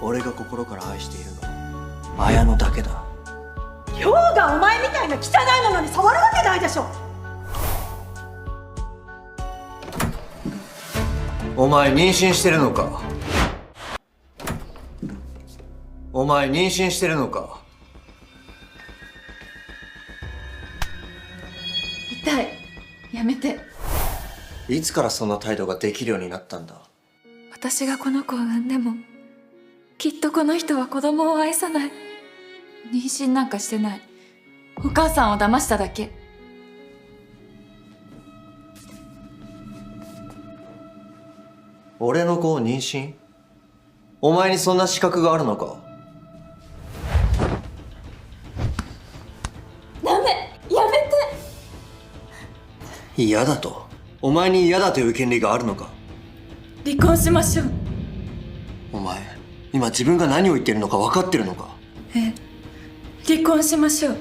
俺が心から愛しているのは綾乃だけだ。今日がお前みたいな汚いものに触るわけないでしょ。お前妊娠してるのか？お前妊娠してるのか？痛い。やめて。いつからそんな態度ができるようになったんだ？私がこの子を産んでもきっとこの人は子供を愛さない。妊娠なんかしてない。お母さんを騙しただけ。俺の子を妊娠？お前にそんな資格があるのか？ダメ、やめて。嫌だと？お前に嫌だという権利があるのか？離婚しましょう。お前今自分が何を言ってるのか分かってるのか？離婚しましょう。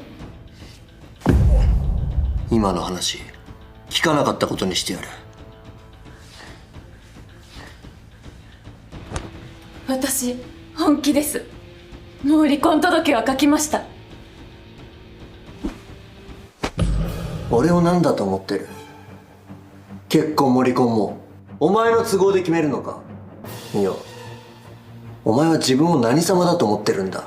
今の話聞かなかったことにしてやる。私本気です。もう離婚届は書きました。俺を何だと思ってる？結婚も離婚もお前の都合で決めるのか？いや、お前は自分を何様だと思ってるんだ？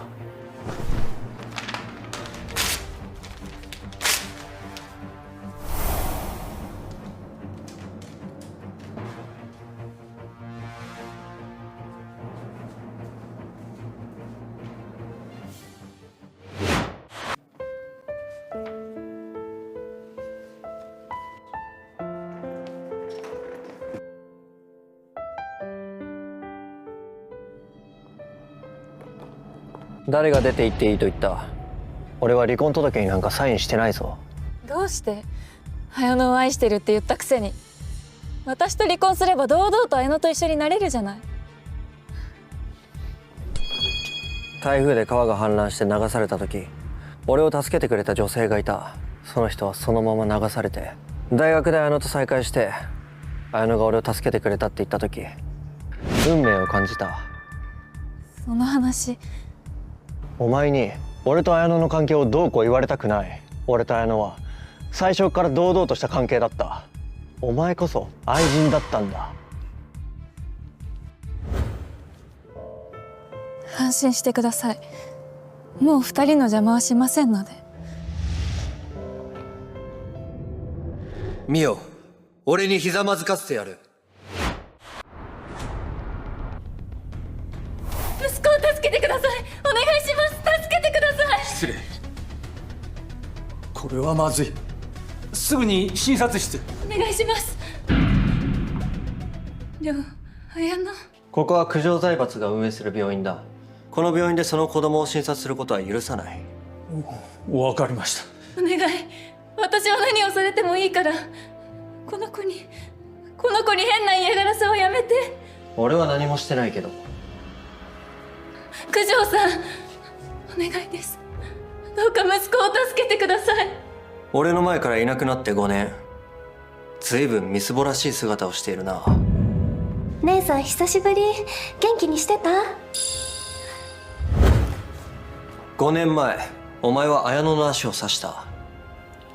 誰が出て行っていいと言った？俺は離婚届になんかサインしてないぞ。どうして？綾乃を愛してるって言ったくせに。私と離婚すれば堂々と綾乃と一緒になれるじゃない。台風で川が氾濫して流された時、俺を助けてくれた女性がいた。その人はそのまま流されて大学で綾乃と再会して、綾乃が俺を助けてくれたって言った時、運命を感じた。その話、お前に俺と綾乃の関係をどうこう言われたくない。俺と綾乃は最初から堂々とした関係だった。お前こそ愛人だったんだ。安心してください。もう二人の邪魔はしませんので。ミオ、俺にひざまずかせてやる。息子を助けてください。お願いします。助けてください。失礼。これはまずい。すぐに診察室。お願いします。りょう、綾乃。ここは九条財閥が運営する病院だ。この病院でその子供を診察することは許さない。わかりました。お願い。私は何をされてもいいから、この子に変な嫌がらせをやめて。俺は何もしてないけど。九条さん、お願いです。どうか息子を助けてください。俺の前からいなくなって5年。ずいぶんみすぼらしい姿をしているな。姉さん久しぶり。元気にしてた5年前、お前は綾乃の足を刺した。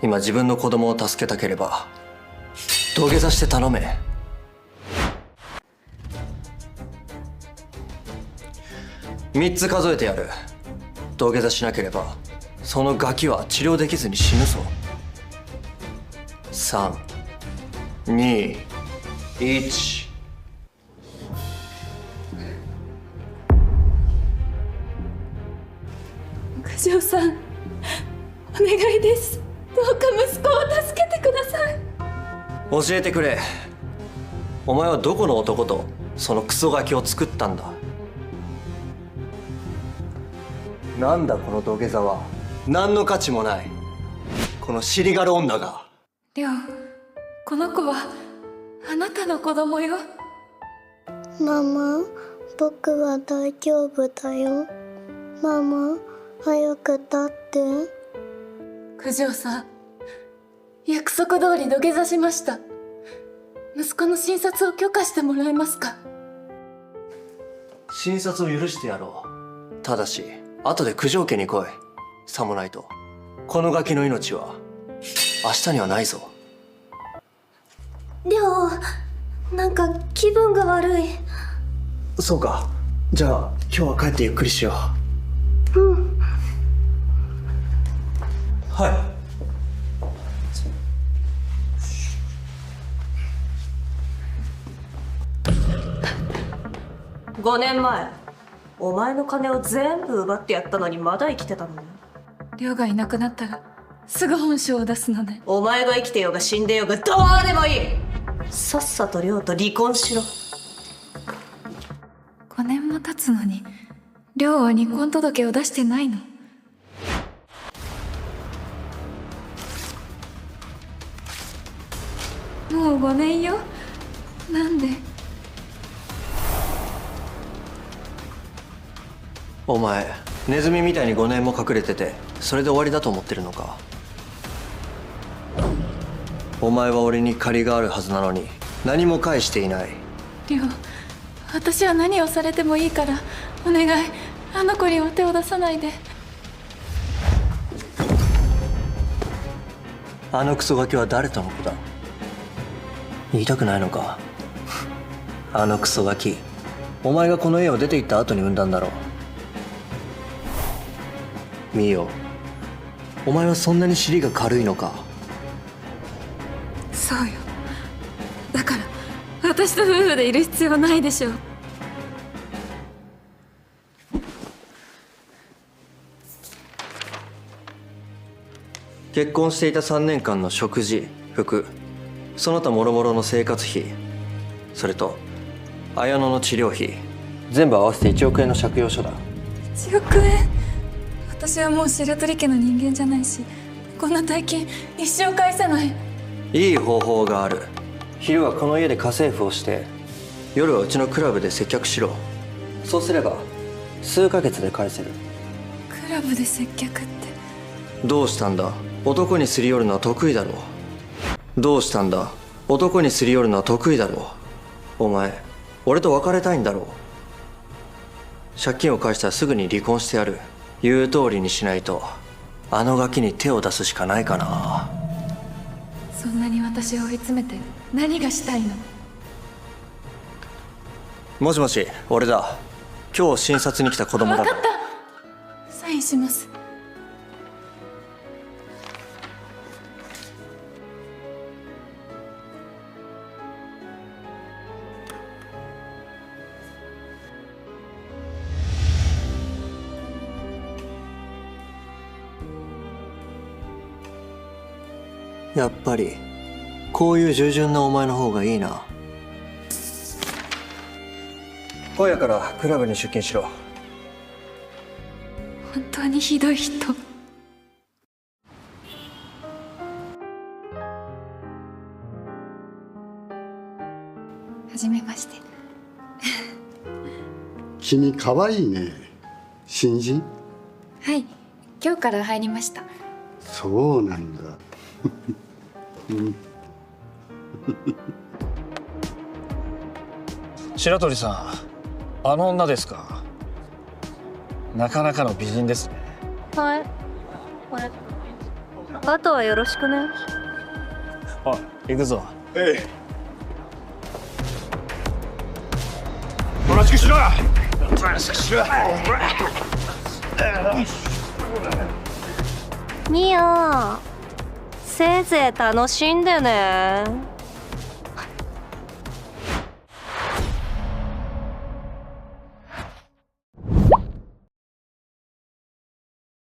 今自分の子供を助けたければ土下座して頼め。3つ数えてやる。土下座しなければそのガキは治療できずに死ぬぞ。3、2、1。九条さん、お願いです。どうか息子を助けてください。教えてくれ。お前はどこの男とそのクソガキを作ったんだ？なんだこの土下座は。何の価値もないこの尻軽女が。りょう、この子はあなたの子供よ。ママ、僕は大丈夫だよ。ママ、早く立って。九条さん、約束通り土下座しました。息子の診察を許可してもらえますか？診察を許してやろう。ただし後で九条家に来い。さもないとこのガキの命は明日にはないぞ。りょう、なんか気分が悪い。そうか。じゃあ今日は帰ってゆっくりしよう。はい。5年前お前の金を全部奪ってやったのにまだ生きてたのね。亮がいなくなったらすぐ本性を出すのね。お前が生きてようが死んでようがどうでもいい。さっさと亮と離婚しろ。5年も経つのに亮は離婚届を出してないの。もう5年よ。なんで？お前ネズミみたいに5年も隠れててそれで終わりだと思ってるのか。お前は俺に借りがあるはずなのに何も返していない。亮、私は何をされてもいいからお願い、あの子には手を出さないで。あのクソガキは誰との子だ。言いたくないのか。あのクソガキお前がこの家を出て行った後に産んだんだろう。ミオ、お前はそんなに尻が軽いのか。そうよ。だから私と夫婦でいる必要ないでしょ。結婚していた3年間の食事、服、その他諸々の生活費、それと綾乃の治療費、全部合わせて1億円の借用書だ。1億円？私はもう白鳥家の人間じゃないし、こんな大金一生返せない。いい方法がある。昼はこの家で家政婦をして夜はうちのクラブで接客しろ。そうすれば数ヶ月で返せる。クラブで接客って。どうしたんだ。男にすり寄るのは得意だろう。どうしたんだ。男にすり寄るのは得意だろう。お前俺と別れたいんだろう。借金を返したらすぐに離婚してやる。言う通りにしないとあのガキに手を出すしかないかな。そんなに私を追い詰めて何がしたいの？もしもし、俺だ。今日診察に来た子供だ。分かった。サインします。やっぱりこういう従順なお前の方がいいな。今夜からクラブに出勤しろ。本当にひどい人。はじめまして。君かわいいね。新人？はい、今日から入りました。そうなんだ。白鳥さん、あの女ですか。なかなかの美人ですね。はい。あとはよろしくね。おい、行くぞ。えおとなしくしろ。ミオ、せいぜい楽しんでね。